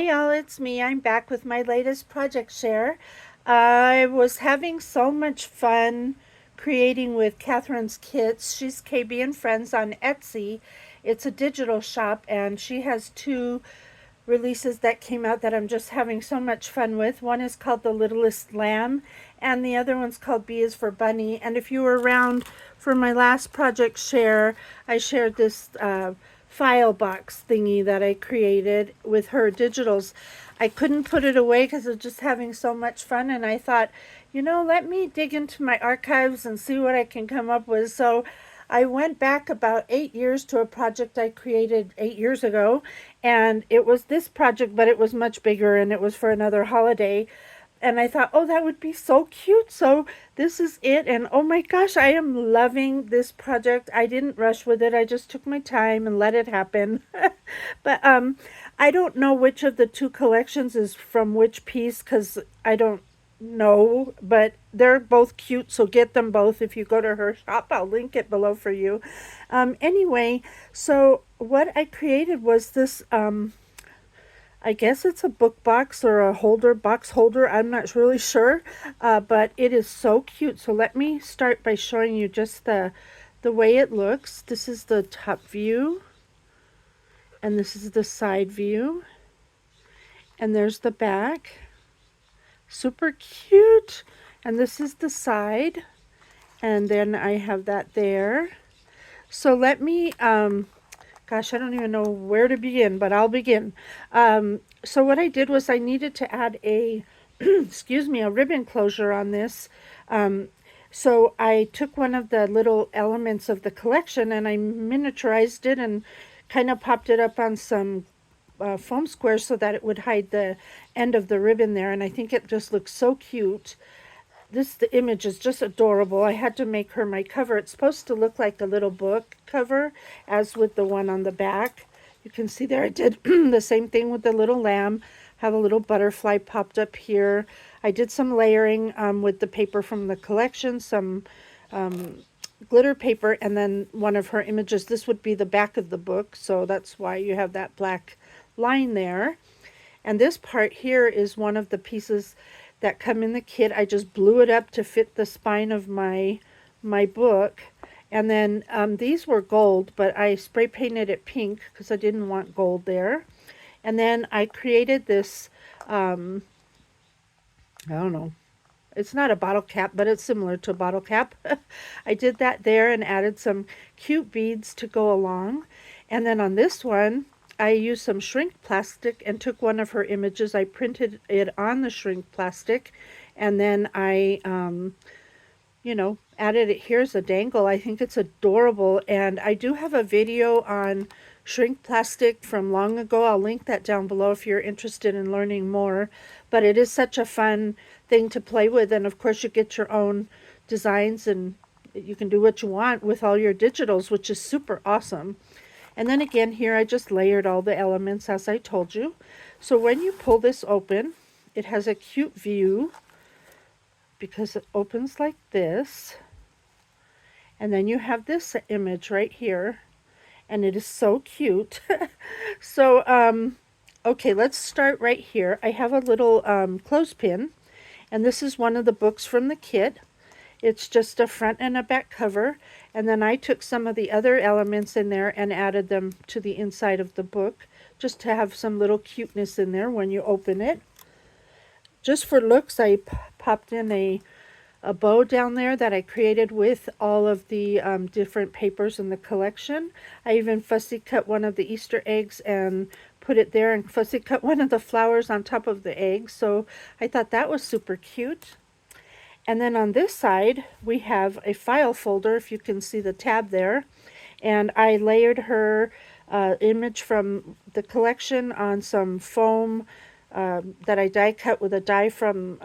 Hi y'all, it's me. I'm back with my latest project share. I was having so much fun creating with Catherine's kits. She's KB and Friends on Etsy. It's a digital shop and she has two releases that came out that I'm just having so much fun with. One is called The Littlest Lamb and the other one's called B is for Bunny. And if you were around for my last project share, I shared this file box thingy that I created with her digitals. I couldn't put it away because I was just having so much fun, and I thought, let me dig into my archives and see what I can come up with. So I went back about 8 years to a project I created 8 years ago, and it was this project, but it was much bigger, and it was for another holiday. And I thought, oh, that would be so cute. So this is it. And oh my gosh, I am loving this project. I didn't rush with it. I just took my time and let it happen. But I don't know which of the two collections is from which piece because I don't know, but they're both cute. So get them both if you go to her shop. I'll link it below for you. Anyway, so what I created was this I guess it's a book box or a holder, box holder. I'm not really sure, but it is so cute. So let me start by showing you just the way it looks. This is the top view, and this is the side view, and there's the back. Super cute. And this is the side, and then I have that there. So let me gosh, I don't even know where to begin, but I'll begin. So what I did was I needed to add a, excuse me, a ribbon closure on this. So I took one of the little elements of the collection and I miniaturized it and kind of popped it up on some foam squares so that it would hide the end of the ribbon there. And I think it just looks so cute. The image is just adorable. I had to make her my cover. It's supposed to look like a little book cover, as with the one on the back. You can see there I did the same thing with the little lamb. Have a little butterfly popped up here. I did some layering with the paper from the collection, some glitter paper, and then one of her images. This would be the back of the book, so that's why you have that black line there. And this part here is one of the pieces that come in the kit. I just blew it up to fit the spine of my book. And then these were gold, but I spray painted it pink because I didn't want gold there. And then I created this, I don't know, it's not a bottle cap, but it's similar to a bottle cap. I did that there and added some cute beads to go along. And then on this one, I used some shrink plastic and took one of her images. I printed it on the shrink plastic, and then I, added it here as a dangle. I think it's adorable, and I do have a video on shrink plastic from long ago. I'll link that down below if you're interested in learning more, but it is such a fun thing to play with, and of course you get your own designs, and you can do what you want with all your digitals, which is super awesome. And then again here I just layered all the elements as I told you. So when you pull this open, it has a cute view because it opens like this. And then you have this image right here, and it is so cute. So okay, let's start right here. I have a little clothespin, and this is one of the books from the kit. It's just a front and a back cover, and then I took some of the other elements in there and added them to the inside of the book just to have some little cuteness in there when you open it. Just for looks, I popped in a bow down there that I created with all of the different papers in the collection. I even fussy cut one of the Easter eggs and put it there, and fussy cut one of the flowers on top of the eggs, so I thought that was super cute. And then on this side, we have a file folder, if you can see the tab there. And I layered her image from the collection on some foam that I die cut with a die from,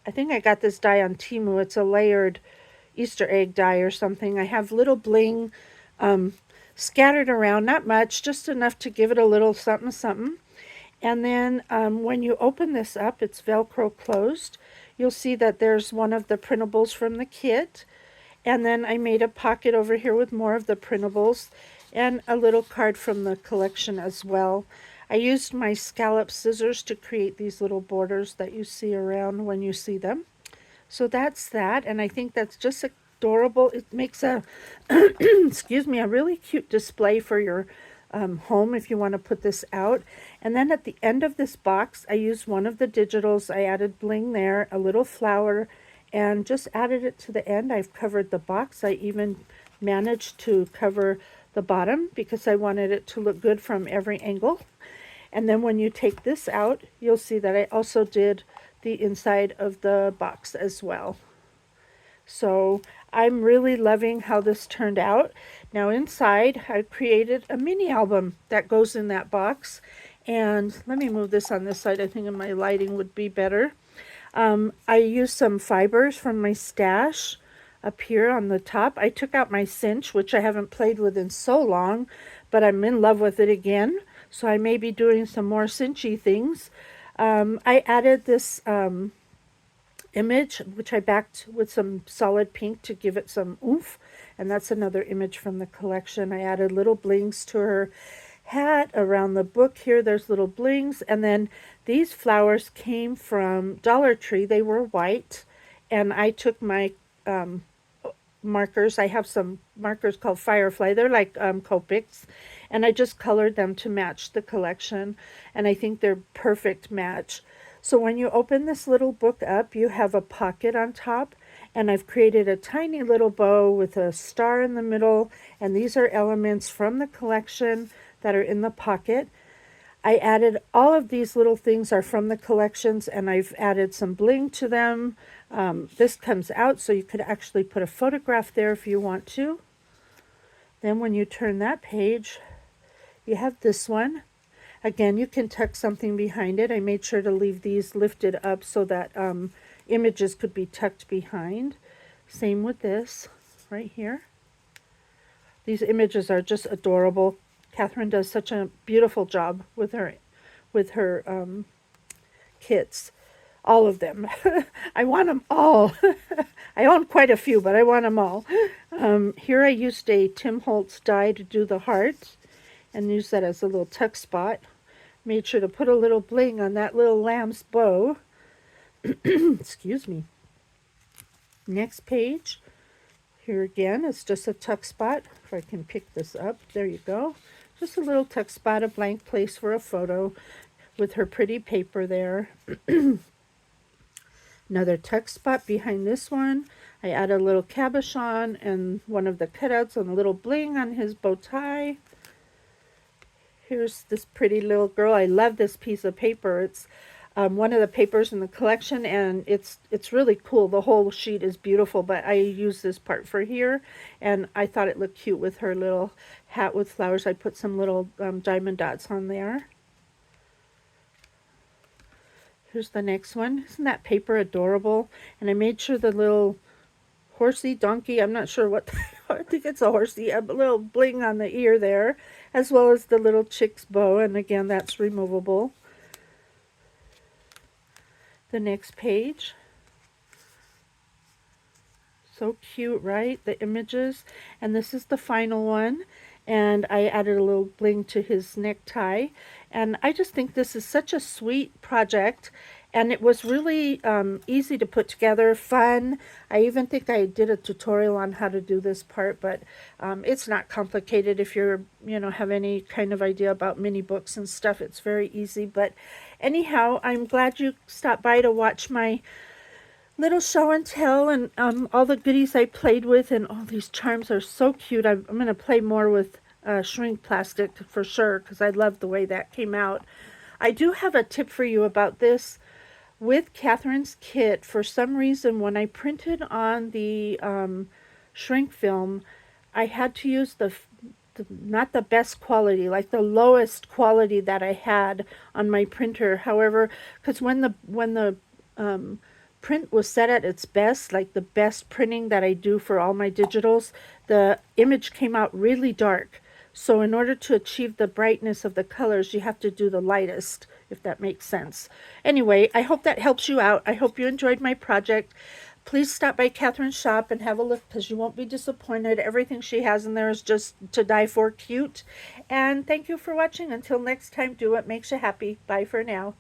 I think I got this die on Temu. It's a layered Easter egg die or something. I have little bling scattered around, not much, just enough to give it a little something something. And then when you open this up, it's Velcro closed. You'll see that there's one of the printables from the kit. And then I made a pocket over here with more of the printables and a little card from the collection as well. I used my scallop scissors to create these little borders that you see around when you see them. So that's that, and I think that's just adorable. It makes a, excuse me, a really cute display for your home if you want to put this out. And then at the end of this box, I used one of the digitals. I added bling there, a little flower, and just added it to the end. I've covered the box. I even managed to cover the bottom because I wanted it to look good from every angle. And then when you take this out, you'll see that I also did the inside of the box as well. So I'm really loving how this turned out. Now inside, I created a mini album that goes in that box. And let me move this on this side. I think my lighting would be better. I used some fibers from my stash up here on the top. I took out my cinch, which I haven't played with in so long, but I'm in love with it again. So I may be doing some more cinchy things. I added this image, which I backed with some solid pink to give it some oomph. And that's another image from the collection. I added little blings to her hat around the book here. There's little blings. And then these flowers came from Dollar Tree. They were white. And I took my markers. I have some markers called Firefly. They're like Copics. And I just colored them to match the collection. And I think they're perfect match. So when you open this little book up, you have a pocket on top. And I've created a tiny little bow with a star in the middle. And these are elements from the collection that are in the pocket. I added all of these little things are from the collections, and I've added some bling to them. This comes out so you could actually put a photograph there if you want to. Then when you turn that page, you have this one. Again, you can tuck something behind it. I made sure to leave these lifted up so that images could be tucked behind. Same with this right here. These images are just adorable. Catherine does such a beautiful job with her kits. All of them. I want them all. I own quite a few, but I want them all. Here I used a Tim Holtz die to do the heart and use that as a little tuck spot. Made sure to put a little bling on that little lamb's bow. Excuse me. Next page. Here again, it's just a tuck spot. If I can pick this up, there you go. Just a little tuck spot, a blank place for a photo with her pretty paper there. Another tuck spot behind this one. I add a little cabochon and one of the cutouts and a little bling on his bow tie. Here's this pretty little girl. I love this piece of paper. It's one of the papers in the collection, and it's really cool. The whole sheet is beautiful, but I use this part for here, and I thought it looked cute with her little hat with flowers. I put some little diamond dots on there. Here's the next one. Isn't that paper adorable? And I made sure the little horsey, donkey, I'm not sure what, I think it's a horsey, a little bling on the ear there, as well as the little chick's bow, and again, that's removable. The next page. So cute, right? The images. And this is the final one. And I added a little bling to his necktie. And I just think this is such a sweet project. And it was really easy to put together, fun. I even think I did a tutorial on how to do this part, but it's not complicated. If you're, have any kind of idea about mini books and stuff, it's very easy. But anyhow, I'm glad you stopped by to watch my little show and tell and all the goodies I played with, and all these charms are so cute. I'm going to play more with shrink plastic for sure, because I love the way that came out. I do have a tip for you about this. With Catherine's kit, for some reason, when I printed on the shrink film, I had to use not the best quality, like the lowest quality that I had on my printer. However, because when the print was set at its best, like the best printing that I do for all my digitals, the image came out really dark. So in order to achieve the brightness of the colors, you have to do the lightest, if that makes sense. Anyway, I hope that helps you out. I hope you enjoyed my project. please stop by Catherine's shop and have a look because you won't be disappointed. Everything she has in there is just to die for cute. And thank you for watching. Until next time, do what makes you happy. Bye for now.